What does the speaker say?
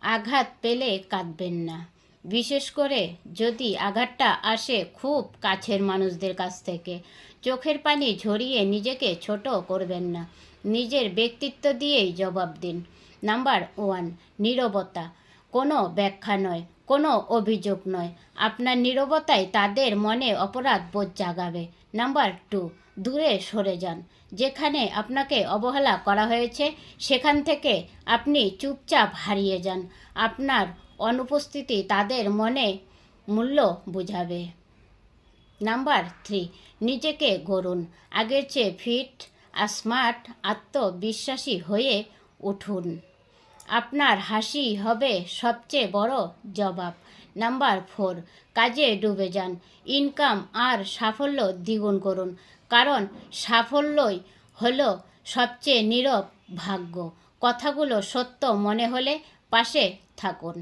আঘাত পেলে কাঁদবেন না, বিশেষ করে যদি আঘাতটা আসে খুব কাছের মানুষদের কাছ থেকে। চোখের পানি ঝরিয়ে নিজেকে ছোট করবেন না, নিজের ব্যক্তিত্ব দিয়েই জবাব দিন। নাম্বার 1, নীরবতা। কোনো ব্যাখ্যা নয়, কোনো অভিযোগ নয়, আপনার নীরবতাই তাদের মনে অপরাধ বোধ জাগাবে। নাম্বার 2, দূরে সরে যান। যেখানে আপনাকে অবহেলা করা হয়েছে সেখান থেকে আপনি চুপচাপ হারিয়ে যান। আপনার অনুপস্থিতি তাদের মনে মূল্য বোঝাবে। নাম্বার 3, নিজেকে গড়ুন। আগের চেয়ে ফিট, স্মার্ট, আত্মবিশ্বাসী হয়ে উঠুন। আপনার হাসি হবে সবচেয়ে বড় জবাব। নাম্বার 4, কাজে ডুবে যান। ইনকাম আর সাফল্য দ্বিগুণ করুন, কারণ সাফল্যই হলো সবচেয়ে নীরব ভাগ্য। কথাগুলো সত্য মনে হলে পাশে থাকুন।